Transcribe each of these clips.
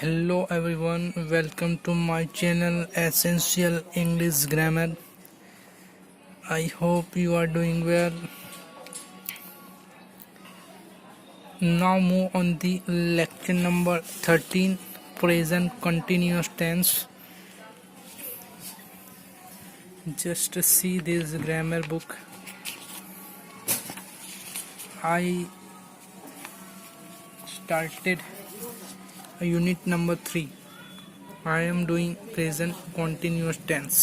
Hello everyone, welcome to my channel Essential English Grammar. I hope you are doing well. Now move on the lecture number 13, present continuous tense. Just see this grammar book. I started unit number 3. I am doing present continuous tense.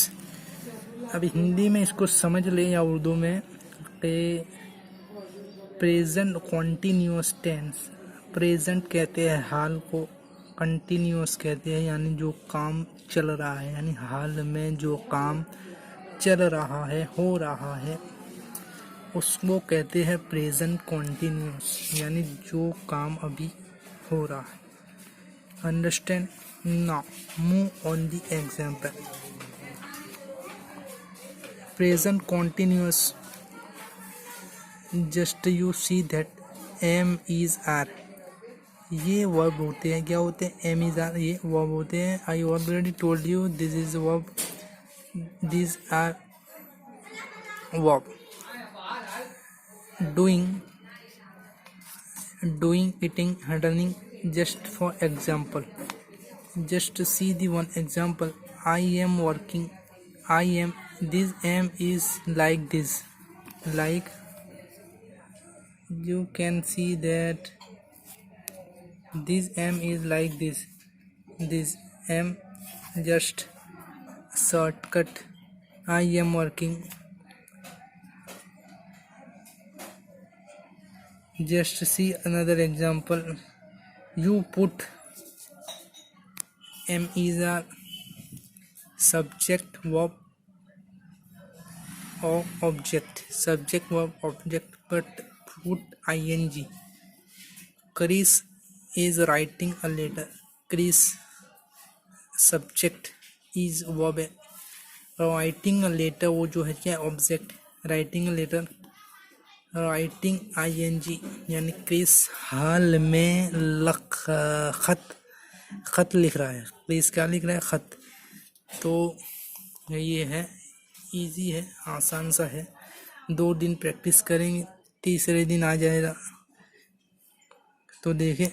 अब हिंदी में इसको समझ ले या उर्दू में present continuous tense. Present कहते हैं हाल को, कंटिन्यूअस कहते हैं यानी जो काम चल रहा है, यानी हाल में जो काम चल रहा है, हो रहा है, उसको कहते हैं प्रेजेंट कॉन्टीन्यूअस, यानी जो काम अभी हो रहा है। Understand? Now move on the example. Present continuous, just you see that am is are, ये वर्ब होते हैं। क्या होते हैं? एम इज आर, ये वर्ब होते हैं। I already told you this is verb, this are verb. doing, eating, running. Just for example, just see the one example. I am working. I am, this am is like this, like you can see that this am is like this am just shortcut. I am working. Just see another example. You put, am is a subject verb or object, subject verb object, but put ing. Chris is writing a letter. Chris subject is verb है। writing a letter वो जो है क्या, object. writing a letter, writing ing, यानी Chris हाल में खत लिख रहा है। क्रिस क्या लिख रहा है? खत। तो ये है, इजी है, आसान सा है। 2 दिन प्रैक्टिस करेंगे, तीसरे दिन आ जाएगा। तो देखें,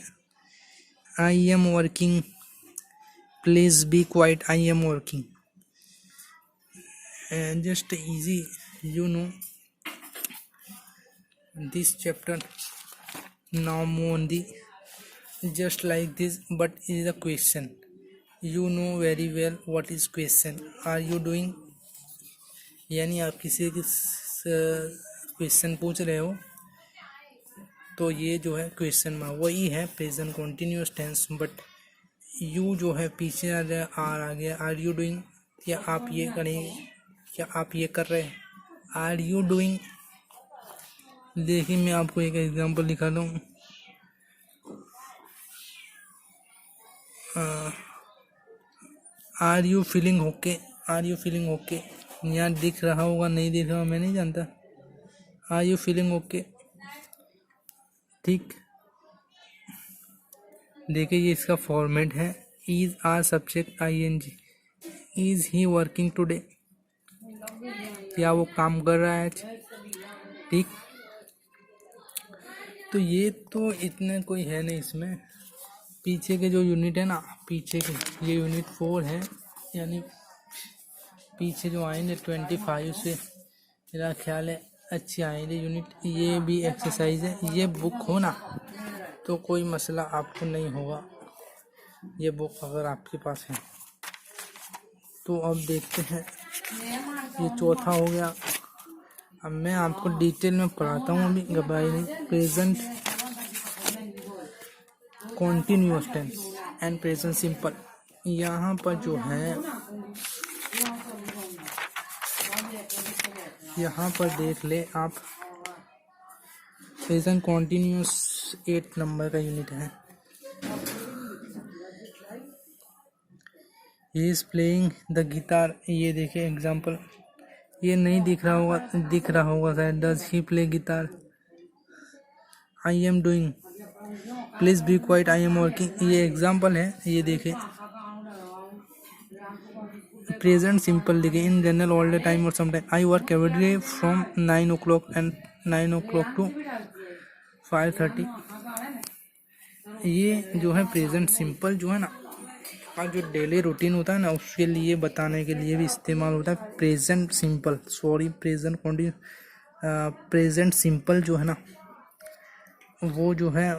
I am working, please be quiet, I am working. Just easy, you know this chapter. Now move on the, just like this, but is a question. You know very well what is question. Are you doing, यानी आप किसी के question पूछ रहे हो तो ये जो है क्वेश्चन में वही है present continuous tense, but you जो है पीछे आ गया, आर आ गया। आर यू डूइंग, क्या आप ये करेंगे, क्या आप ये कर रहे हैं? Are you doing. देखिए मैं आपको एक एग्जांपल दिखाता हूँ। Are you feeling okay, are you feeling okay, यहाँ दिख रहा होगा, नहीं दिख रहा मैं नहीं जानता। आर यू फीलिंग ओके, ठीक। देखिए ये इसका फॉर्मेट है। Is are subject ing, is he working today, क्या वो काम कर रहा है आज, ठीक। तो ये तो इतना कोई है नहीं इसमें। पीछे के जो यूनिट है ना, पीछे के, ये यूनिट 4 है, यानी पीछे जो आएंगे 25 से मेरा ख्याल है अच्छे आएंगे यूनिट। ये भी एक्सरसाइज है। ये बुक हो ना तो कोई मसला आपको नहीं होगा, ये बुक अगर आपके पास है तो। अब देखते हैं, ये चौथा हो गया। अब मैं आपको डिटेल में पढ़ाता हूँ, अभी घबराई नहीं। Present continuous tense and present simple. यहाँ पर जो है, यहाँ पर देख ले आप, प्रेजेंट कॉन्टीन्यूअस 8 नंबर का यूनिट है। He is playing the guitar, ये देखिए एग्जाम्पल। ये नहीं दिख रहा होगा, दिख रहा होगा शायद। Does he play guitar. I am doing, please be quiet, I am working. ये एग्जाम्पल है, ये देखें। प्रेजेंट सिंपल लिखे, in general all the time और sometime. I work every day from 9 o'clock and 9 o'clock to 5:30। ये जो है present simple जो है ना, और जो डेली रूटीन होता है ना, उसके लिए बताने के लिए भी इस्तेमाल होता है present simple. Sorry, present continuous. Present simple जो है ना, वो जो है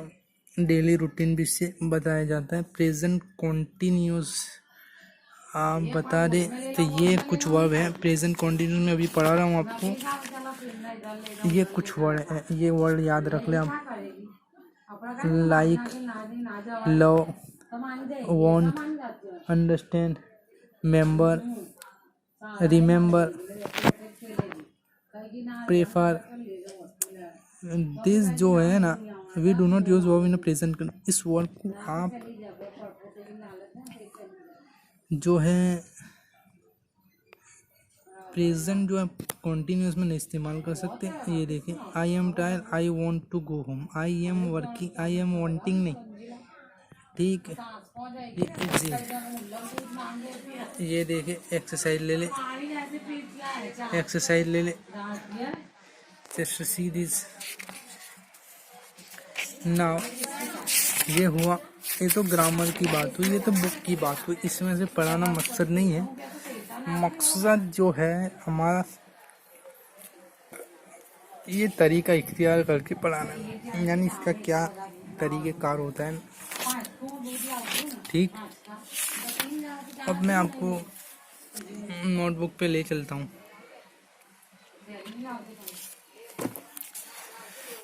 डेली रूटीन भी से बताया जाता है। प्रेजेंट कॉन्टिन्यूस आप बता दे तो ये कुछ वर्ब है। प्रेजेंट कॉन्टिन्यूस में अभी पढ़ा रहा हूँ आपको। ये कुछ वर्ड है, ये वर्ड याद रख ले आप। Like, love, want, understand, member, remember, prefer। This जो है ना, we do not use verb in present. इस वर्ड को आप जो है प्रेजेंट जो है कॉन्टिन्यूस में नहीं इस्तेमाल कर सकते। ये देखें, I am tired, I want to go home. I am working, I am wanting नहीं, ठीक है। ये इजी है। ये देखे, एक्सरसाइज ले ले, एक्सरसाइज ले ले। Just see this now. ये हुआ, ये तो ग्रामर की बात हुई, ये तो बुक की बात हुई। इसमें से पढ़ाना मकसद नहीं है। मकसद जो है हमारा ये तरीका इख्तियार करके पढ़ाना, यानी इसका क्या तरीक़ेकार होता है, ठीक। अब मैं आपको नोटबुक पे ले चलता हूँ।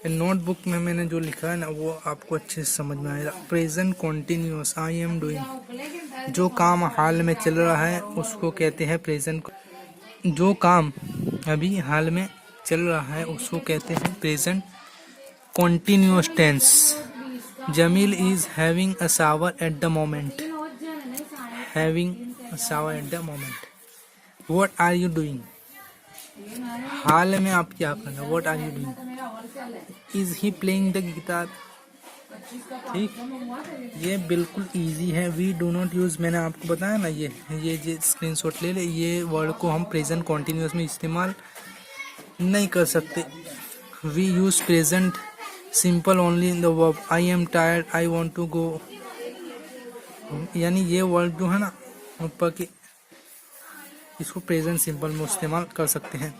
नोटबुक में मैंने जो लिखा है ना, वो आपको अच्छे से समझ में आएगा। Present continuous, I am doing. जो काम हाल में चल रहा है उसको कहते हैं प्रेजेंट। जो काम अभी हाल में चल रहा है उसको कहते हैं present continuous tense. Jamil is having a shower at the moment. Having a shower at the moment. What are you doing? हाल में आप क्या कर रहे हो? What are you doing? Is he playing the guitar? ठीक, ये बिल्कुल इजी है। वी डू नॉट यूज, मैंने आपको बताया ना, ये स्क्रीनशॉट ले ले। ये वर्ड को हम प्रेजेंट कॉन्टिन्यूस में इस्तेमाल नहीं कर सकते। We use present simple only in the verb I am tired, I want to go. यानी ये वर्ड जो है ना ऊपर के, इसको प्रेजेंट सिंपल में इस्तेमाल कर सकते हैं,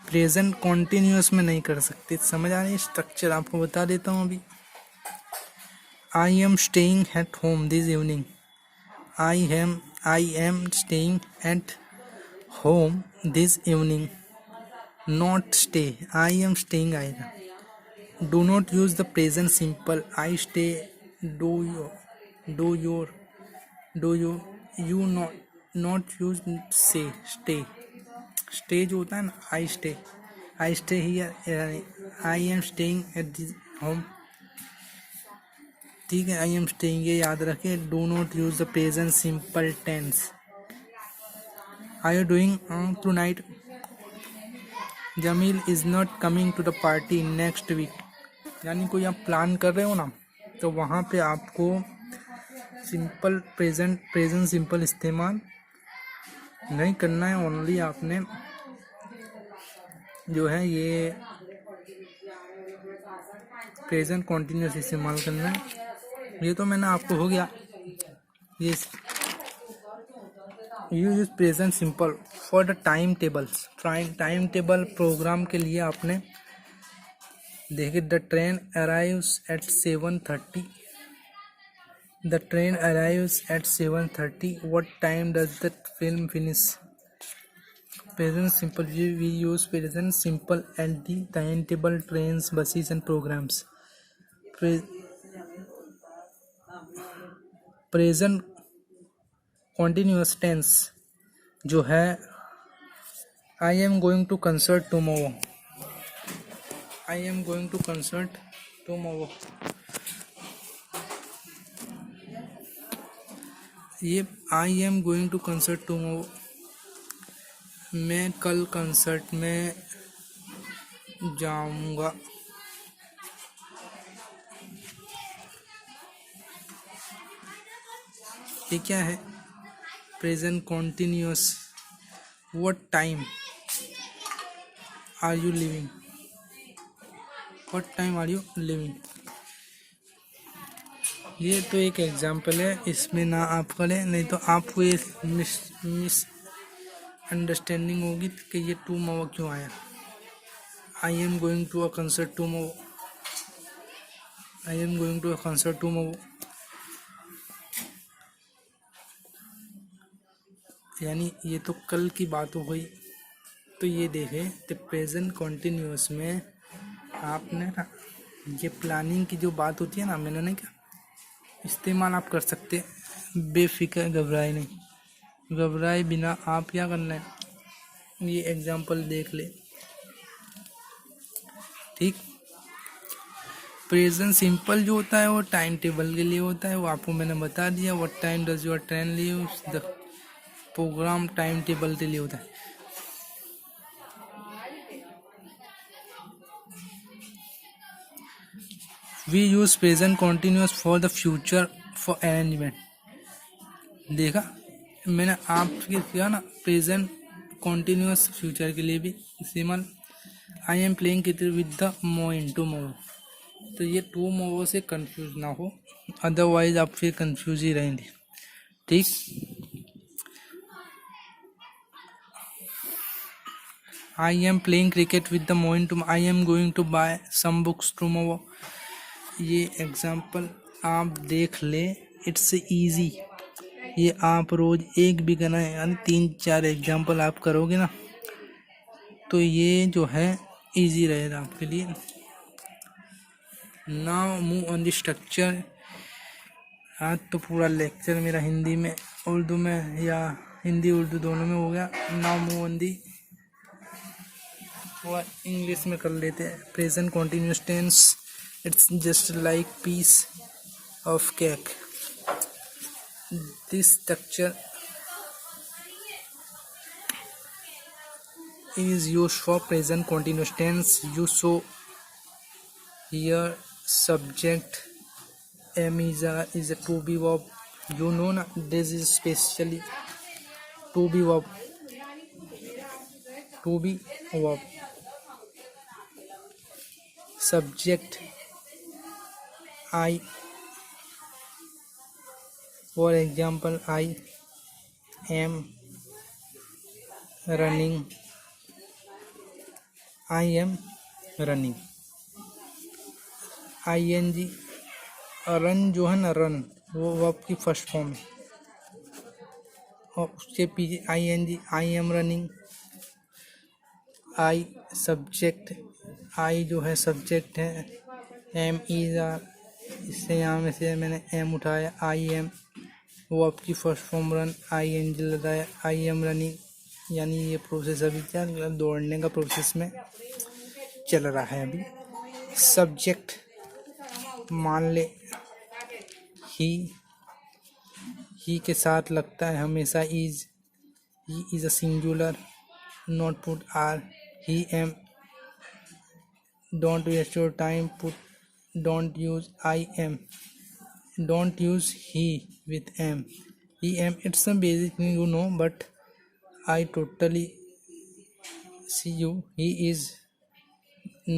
प्रेजेंट कॉन्टिन्यूस में नहीं कर सकते। समझ आ रही है? स्ट्रक्चर आपको बता देता हूँ अभी। I am staying at home this evening. I am staying at home this evening. Not stay, I am staying आएगा। Do not use the present simple, I stay, do your, you not use से, stay जो होता है ना, I stay here, I am staying at this home. ठीक है, I am staying ये याद रखें। Do not use the present simple tense. Are you doing to night? Jamil is not coming to the party next week. यानी कोई आप plan कर रहे हो ना, तो वहाँ पे आपको सिंपल प्रेजेंट सिंपल इस्तेमाल नहीं करना है। ओनली आपने जो है ये प्रेजेंट कॉन्टिन्यूस इस्तेमाल करना है। ये तो मैंने आपको हो गया। ये you use present simple for the timetables. Timetable programme के लिए आपने देखिए, the train arrives at 7:30। The train arrives at 7:30। What time does the film finish? Present simple, we use present simple at the timetable, trains, buses and programmes. Present continuous tense जो है, I am going to concert tomorrow. I am going to concert tomorrow. ये I am going to concert tomorrow, मैं कल concert में जाऊंगा। ये क्या है? Present continuous. What time are you living? What time are you living? ये तो एक एग्जाम्पल है, इसमें ना आप करें, नहीं तो आपको ये मिस अंडरस्टैंडिंग होगी कि ये टुमारो क्यों आया। I am going to a concert tomorrow. I am going to a concert tomorrow, यानी ये तो कल की बात हो गई। तो ये देखें तो प्रेजेंट कॉन्टिन्यूस में आपने ना ये प्लानिंग की जो बात होती है ना, मैंने नहीं क्या इस्तेमाल आप कर सकते हैं। बेफिक्र, घबराए नहीं, घबराए बिना आप क्या करना है, ये एग्जांपल देख ले। ठीक, प्रेजेंट सिंपल जो होता है वो टाइम टेबल के लिए होता है, वो आपको मैंने बता दिया। What time does your train leave, the programme timetable के लिए होता है। We use present continuous for the future for arrangement. देखा मैंने आपके किया ना, प्रेजेंट कॉन्टिन्यूस फ्यूचर के लिए भी इस्तेमाल। I am playing cricket with the Moin tomorrow, तो ये टुमारो से कंफ्यूज ना हो, अदरवाइज आप फिर कंफ्यूज ही रहेंगे। ठीक, I am playing cricket with the Moin tomorrow, I am going to buy some books tomorrow. ये एग्जाम्पल आप देख ले, इट्स इजी। ये आप रोज एक भी करना है, यानी 3-4 एग्जाम्पल आप करोगे ना, तो ये जो है इजी रहेगा आपके लिए। Now move on the structure. आज तो पूरा लेक्चर मेरा हिंदी में, उर्दू में, या हिंदी उर्दू दोनों में हो गया। नाउ मूव ऑन दी, थोड़ा इंग्लिश में कर लेते हैं। Present continuous tense, it's just like piece of cake. This structure is used for present continuous tense. You show here subject am is a to be verb. You know na, this is specially to be verb. To be verb. Subject I. For example, I am running. I am running. ing, run जो है ना, run वो verb की first form है, और उसके पीछे I am running. I subject, I जो है सब्जेक्ट है, एम इज इससे यहाँ में से मैंने एम उठाया। आई एम वर्ब की first form run, I N G लगाया, आई एम रनिंग। यानी ये प्रोसेस अभी क्या, दौड़ने का प्रोसेस में चल रहा है अभी। सब्जेक्ट मान ले ही के साथ लगता है हमेशा is. He is a singular, not put are. He am, don't waste your time, put don't use I am. Don't use he with am. He am, it's a basic thing you know, but I totally see you. He is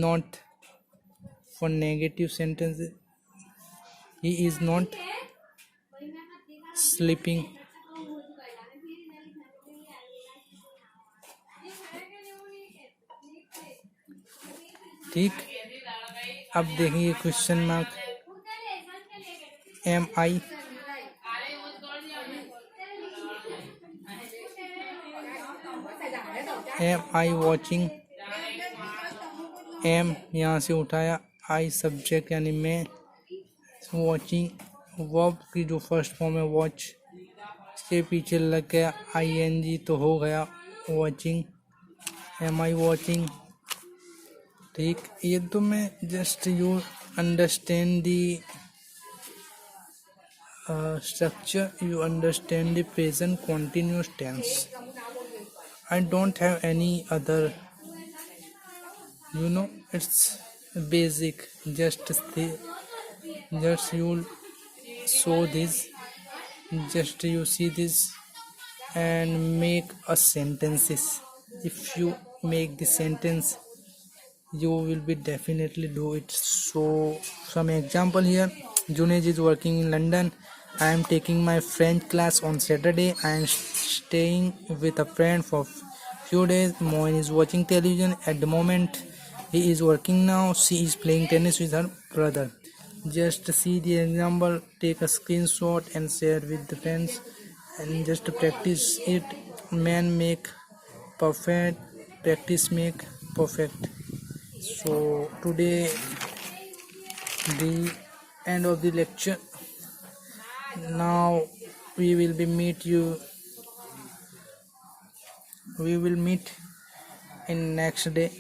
not for negative sentences. He is not sleeping. ठीक, अब देखिए question mark. M आई, M आई watching. M यहाँ से उठाया, I subject यानी मैं, watching verb की जो फर्स्ट फॉर्म है वॉच, इसके पीछे लग गया आई एन जी, तो हो गया वॉचिंग। एम आई वॉचिंग। ठीक, ये तो मैं just you understand the structure, you understand the present continuous tense. I don't have any other, it's basic. Just you'll show this Just you see this and make a sentences. If you make the sentence, you will be definitely do it. So some example here. Junaid is working in London. I am taking my French class on Saturday. I am staying with a friend for few days. Moin is watching television at the moment. He is working now. She is playing tennis with her brother. Just see the example, take a screenshot and share with the friends, and just practice it. Man make perfect, practice make perfect. So today the end of the lecture. Now we will be meet you we will meet in next day.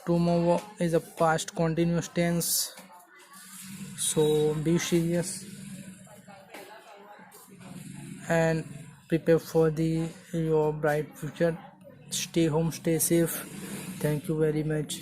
Tomorrow is a past continuous tense, so be serious and prepare for the your bright future. Stay home, stay safe. Thank you very much.